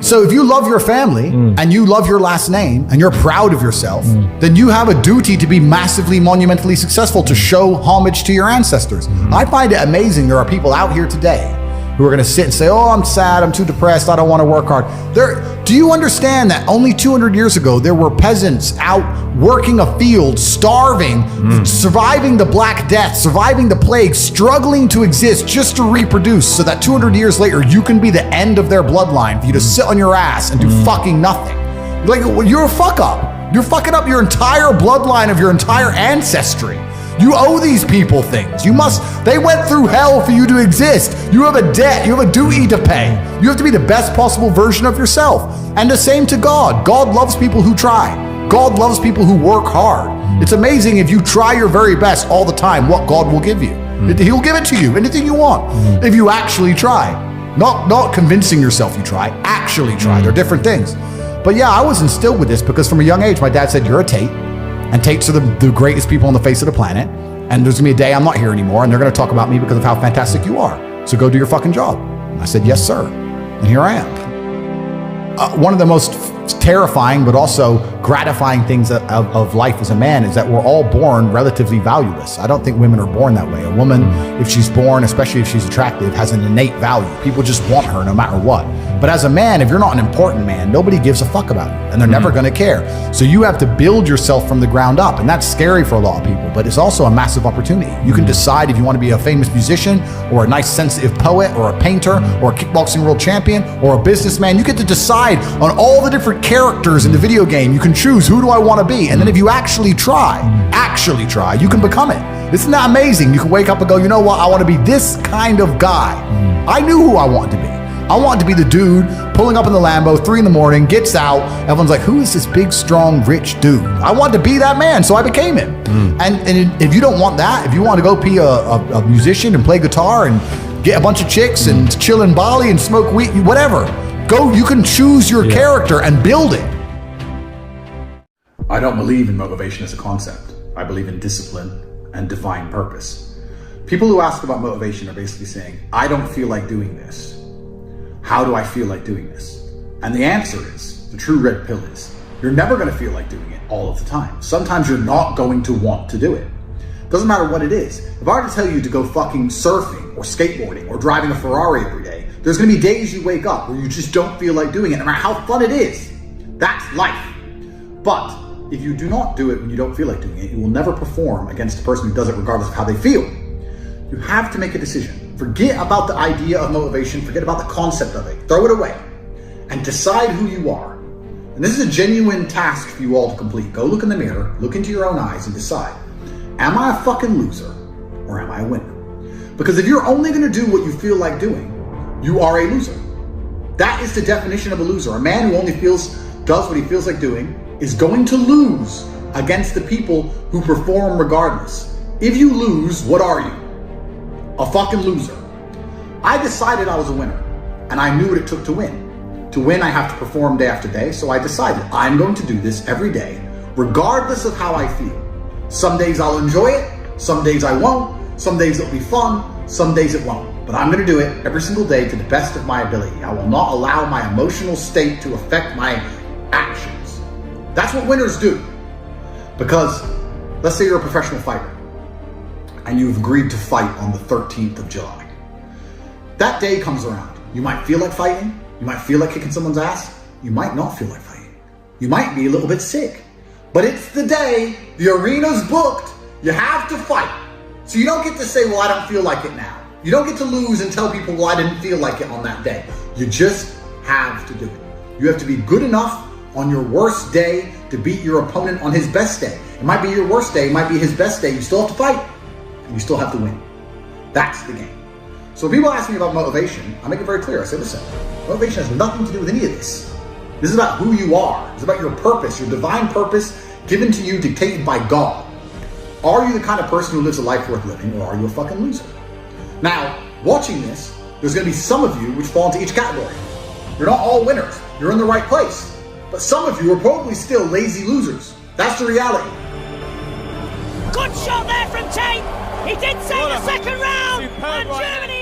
So if you love your family and you love your last name and you're proud of yourself, then you have a duty to be massively, monumentally successful, to show homage to your ancestors. I find it amazing there are people out here today who are going to sit and say, oh, I'm sad, I'm too depressed, I don't want to work hard. Do you understand that only 200 years ago, there were peasants out working a field, starving, surviving the Black Death, surviving the plague, struggling to exist just to reproduce, so that 200 years later, you can be the end of their bloodline, for you to sit on your ass and do fucking nothing. You're a fuck up. You're fucking up your entire bloodline of your entire ancestry. You owe these people things. They went through hell for you to exist. You have a debt, you have a duty to pay. You have to be the best possible version of yourself. And the same to God. God loves people who try. God loves people who work hard. It's amazing if you try your very best all the time, what God will give you. He'll give it to you, anything you want, if you actually try. Not convincing yourself you try, actually try. They're different things. But yeah, I was instilled with this because from a young age, my dad said, you're a Tate. And Tates are the greatest people on the face of the planet. And there's gonna be a day I'm not here anymore, and they're gonna talk about me because of how fantastic you are. So go do your fucking job. And I said, yes, sir. And here I am. One of the most terrifying but also gratifying things of life as a man is that we're all born relatively valueless. I don't think women are born that way. A woman, if she's born, especially if she's attractive, has an innate value. People just want her no matter what. But as a man, if you're not an important man, nobody gives a fuck about you, and they're never gonna care. So you have to build yourself from the ground up, and that's scary for a lot of people, but it's also a massive opportunity. You can decide if you want to be a famous musician, or a nice sensitive poet, or a painter, or a kickboxing world champion, or a businessman. You get to decide on all the different characters in the video game. You can choose, who do I want to be? And then if you actually try, you can become it. Isn't that amazing? You can wake up and go, you know what? I want to be this kind of guy. I knew who I wanted to be. I wanted to be the dude pulling up in the Lambo, 3 a.m, gets out. Everyone's like, who is this big, strong, rich dude? I wanted to be that man, so I became him. And if you don't want that, if you want to go be a musician and play guitar and get a bunch of chicks and chill in Bali and smoke weed, whatever, go, you can choose your character and build it. I don't believe in motivation as a concept. I believe in discipline and divine purpose. People who ask about motivation are basically saying, I don't feel like doing this. How do I feel like doing this? And the answer is, the true red pill is, you're never gonna feel like doing it all of the time. Sometimes you're not going to want to do it. Doesn't matter what it is. If I were to tell you to go fucking surfing or skateboarding or driving a Ferrari every day, there's gonna be days you wake up where you just don't feel like doing it, no matter how fun it is. That's life. But if you do not do it when you don't feel like doing it, you will never perform against the person who does it regardless of how they feel. You have to make a decision. Forget about the idea of motivation, forget about the concept of it, throw it away, and decide who you are. And this is a genuine task for you all to complete. Go look in the mirror, look into your own eyes, and decide, am I a fucking loser, or am I a winner? Because if you're only gonna do what you feel like doing, you are a loser. That is the definition of a loser. A man who only does what he feels like doing is going to lose against the people who perform regardless. If you lose, what are you? A fucking loser. I decided I was a winner, and I knew what it took to win. To win, I have to perform day after day, so I decided I'm going to do this every day, regardless of how I feel. Some days I'll enjoy it, some days I won't, some days it'll be fun, some days it won't. But I'm gonna do it every single day to the best of my ability. I will not allow my emotional state to affect my actions. That's what winners do. Because, let's say you're a professional fighter, and you've agreed to fight on the 13th of July. That day comes around. You might feel like fighting. You might feel like kicking someone's ass. You might not feel like fighting. You might be a little bit sick. But it's the day, the arena's booked, you have to fight. So you don't get to say, well, I don't feel like it now. You don't get to lose and tell people, well, I didn't feel like it on that day. You just have to do it. You have to be good enough on your worst day to beat your opponent on his best day. It might be your worst day, it might be his best day. You still have to fight. And you still have to win. That's the game. So when people ask me about motivation, I make it very clear. I say, listen, motivation has nothing to do with any of this. This is about who you are. It's about your purpose, your divine purpose given to you, dictated by God. Are you the kind of person who lives a life worth living, or are you a fucking loser? Now, watching this, there's gonna be some of you which fall into each category. You're not all winners. You're in the right place. But some of you are probably still lazy losers. That's the reality. Good shot there from Tate. He did save the second round. And Germany